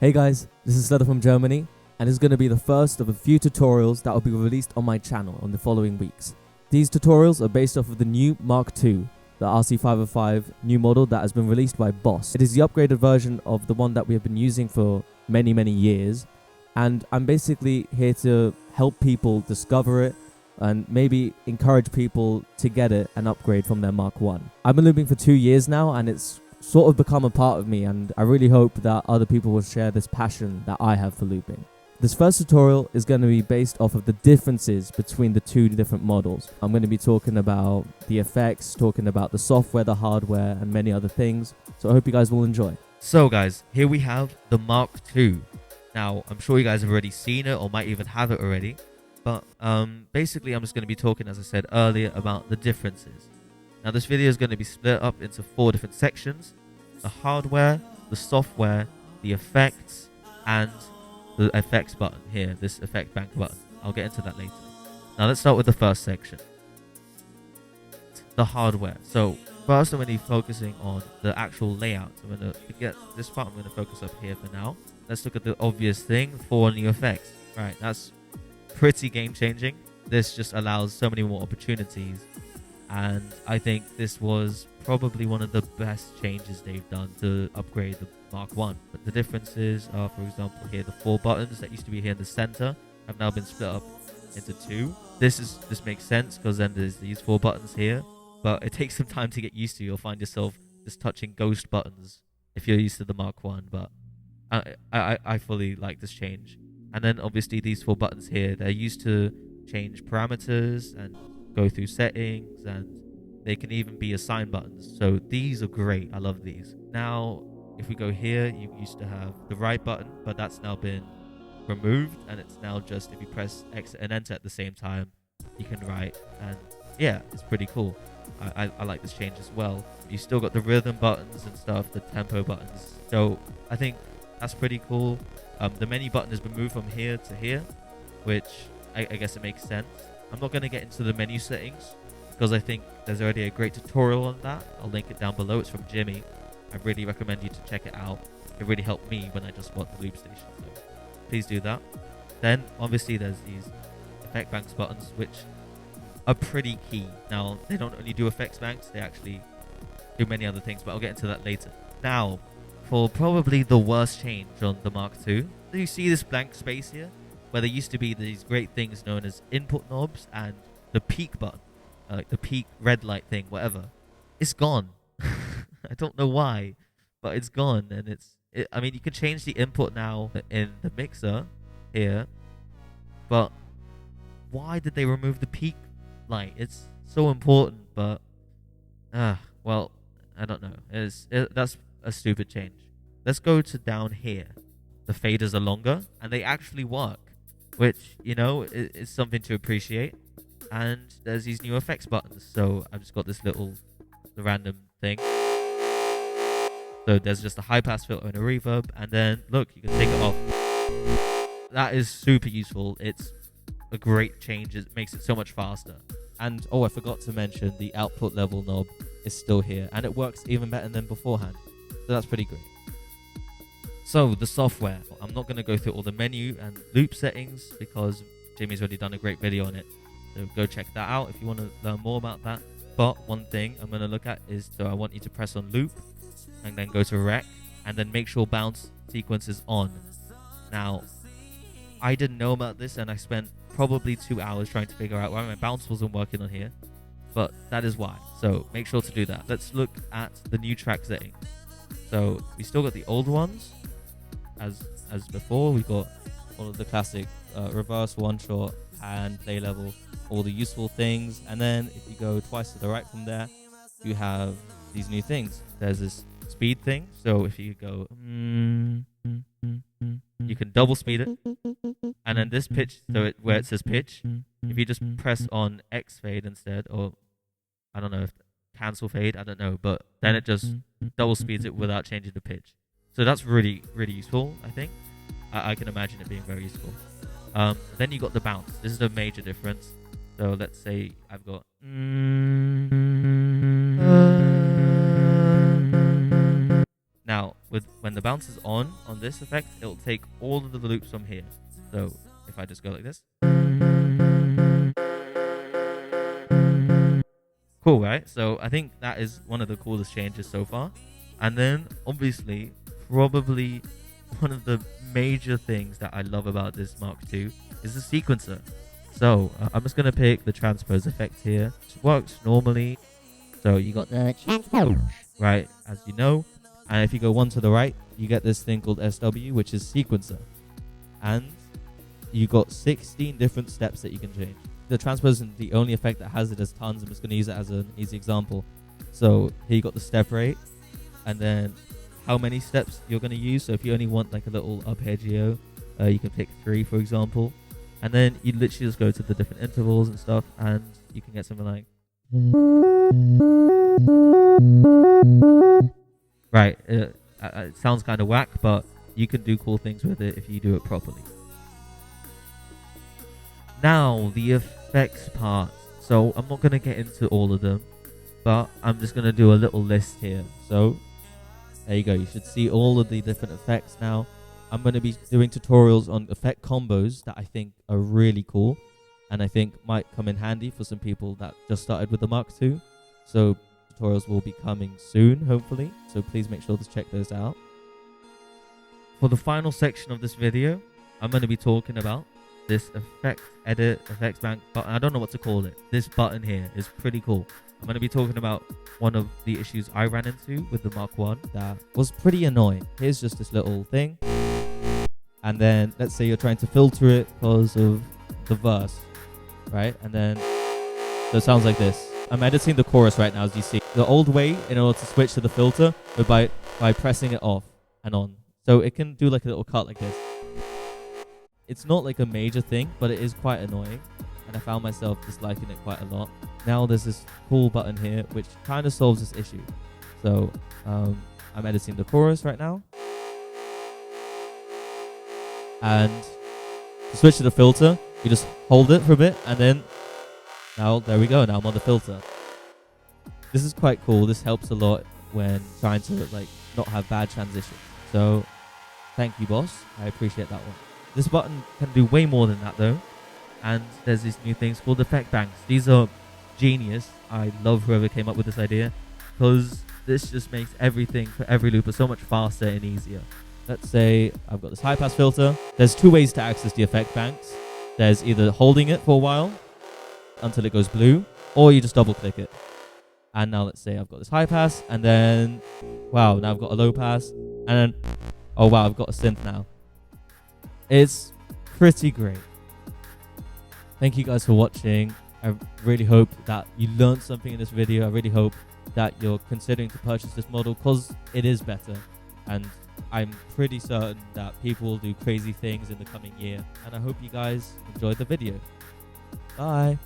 Hey guys, this is Slether from Germany, and this is going to be the first of a few tutorials that will be released on my channel in the following weeks. These tutorials are based off of the new Mark II, the Rc505 new model that has been released by Boss. It is the upgraded version of the one that we have been using for many years, and I'm basically here to help people discover it and maybe encourage people to get it and upgrade from their Mark I. I've been looping for 2 years now, and it's sort of become a part of me, and I really hope that other people will share this passion that I have for looping. This first tutorial is going to be based off of the differences between the two different models. I'm going to be talking about the effects, talking about the software, the hardware, and many other things. So I hope you guys will enjoy. So guys, here we have the Mark II. Now, I'm sure you guys have already seen it or might even have it already. But basically, I'm just going to be talking, as I said earlier, about the differences. Now, this video is going to be split up into 4 different sections: the hardware, the software, the effects, and the effects button here, this effect bank button. I'll get into that later. Now, let's start with the first section, the hardware. So first, I'm going to be focusing on the actual layout. I'm going to forget this part. I'm going to focus up here for now. Let's look at the obvious thing, 4 new effects. Right, that's pretty game-changing. This just allows so many more opportunities, and I think this was probably one of the best changes they've done to upgrade the Mark I. But the differences are, for example, here the 4 buttons that used to be here in the center have now been split up into 2. This makes sense because then there's these 4 buttons here, but it takes some time to get used to. You'll find yourself just touching ghost buttons if you're used to the Mark I, but I fully like this change. And then obviously these 4 buttons here, they're used to change parameters and go through settings, and they can even be assigned buttons. So these are great. I love these. Now, if we go here, you used to have the right button, but that's now been removed, and it's now just if you press exit and enter at the same time, you can write. And yeah, it's pretty cool. I like this change as well. You still got the rhythm buttons and stuff, the tempo buttons. So I think that's pretty cool. The menu button has been moved from here to here, which I guess it makes sense. I'm not going to get into the menu settings because I think there's already a great tutorial on that. I'll link it down below. It's from Dgymie. I really recommend you to check it out. It really helped me when I just bought the loop station, so please do that. Then obviously there's these effect banks buttons, which are pretty key. Now, they don't only do effects banks, they actually do many other things, but I'll get into that later. Now, for probably the worst change on the Mark II, do you see this blank space here? Where there used to be these great things known as input knobs and the peak button, like the peak red light thing, whatever. It's gone. I don't know why, but it's gone. And I mean, you can change the input now in the mixer here, but why did they remove the peak light? It's so important, but well, I don't know. That's a stupid change. Let's go to down here. The faders are longer and they actually work, which, you know, is something to appreciate. And there's these new effects buttons. So I've just got this little random thing. So there's just a high pass filter and a reverb, and then look, you can take it off. That is super useful. It's a great change. It makes it so much faster. And oh, I forgot to mention the output level knob is still here, and it works even better than beforehand. So that's pretty great. So the software, I'm not going to go through all the menu and loop settings because Jimmy's already done a great video on it. So go check that out if you want to learn more about that. But one thing I'm going to look at is, so I want you to press on loop and then go to rec and then make sure bounce sequence is on. Now, I didn't know about this and I spent probably 2 hours trying to figure out why my bounce wasn't working on here, but that is why. So make sure to do that. Let's look at the new track settings. So we still got the old ones as before. We got all of the classic reverse, one shot, and play level, all the useful things. And then if you go twice to the right from there, you have these new things. There's this speed thing. So if you go, you can double speed it. And then this pitch, so where it says pitch, if you just press on X fade instead, or I don't know if cancel fade, I don't know, but then it just double speeds it without changing the pitch. So that's really useful, I think. I can imagine it being very useful. Then you got the bounce. This is a major difference. So let's say I've got now when the bounce is on this effect, it'll take all of the loops from here. So if I just go like this. Cool, right? So I think that is one of the coolest changes so far. And then obviously, probably one of the major things that I love about this Mark II is the sequencer. So I'm just going to pick the transpose effect here. It works normally. So you got the transpose, right, as you know. And if you go one to the right, you get this thing called SW, which is sequencer. And you got 16 different steps that you can change. The transpose isn't the only effect that has it. There's tons. I'm just going to use it as an easy example. So here you got the step rate, and then how many steps you're going to use. So if you only want like a little arpeggio, you can pick 3, for example. And then you literally just go to the different intervals and stuff, and you can get something like... Right, it sounds kind of whack, but you can do cool things with it if you do it properly. Now, the effects part. So I'm not going to get into all of them, but I'm just going to do a little list here. So there you go. You should see all of the different effects now. I'm going to be doing tutorials on effect combos that I think are really cool, and I think might come in handy for some people that just started with the Mark II. So tutorials will be coming soon, hopefully. So please make sure to check those out. For the final section of this video, I'm going to be talking about this effect edit, effects bank button. I don't know what to call it. This button here is pretty cool. I'm going to be talking about one of the issues I ran into with the Mark I that was pretty annoying. Here's just this little thing. And then let's say you're trying to filter it because of the verse, right? And then, so it sounds like this. I'm editing the chorus right now, as you see. The old way, in order to switch to the filter, but by pressing it off and on. So it can do like a little cut like this. It's not like a major thing, but it is quite annoying. And I found myself disliking it quite a lot. Now there's this cool button here, which kind of solves this issue. So I'm editing the chorus right now. And to switch to the filter, you just hold it for a bit, and then now there we go. Now I'm on the filter. This is quite cool. This helps a lot when trying to like not have bad transitions. So thank you, boss. I appreciate that one. This button can do way more than that though. And there's these new things called effect banks. These are genius. I love whoever came up with this idea, because this just makes everything for every looper so much faster and easier. Let's say I've got this high pass filter. There's 2 ways to access the effect banks. There's either holding it for a while until it goes blue, or you just double click it. And now let's say I've got this high pass, and then wow, now I've got a low pass, and then oh wow, I've got a synth now. It's pretty great. Thank you guys for watching. I really hope that you learned something in this video. I really hope that you're considering to purchase this model, because it is better, and I'm pretty certain that people will do crazy things in the coming year. And I hope you guys enjoyed the video. Bye.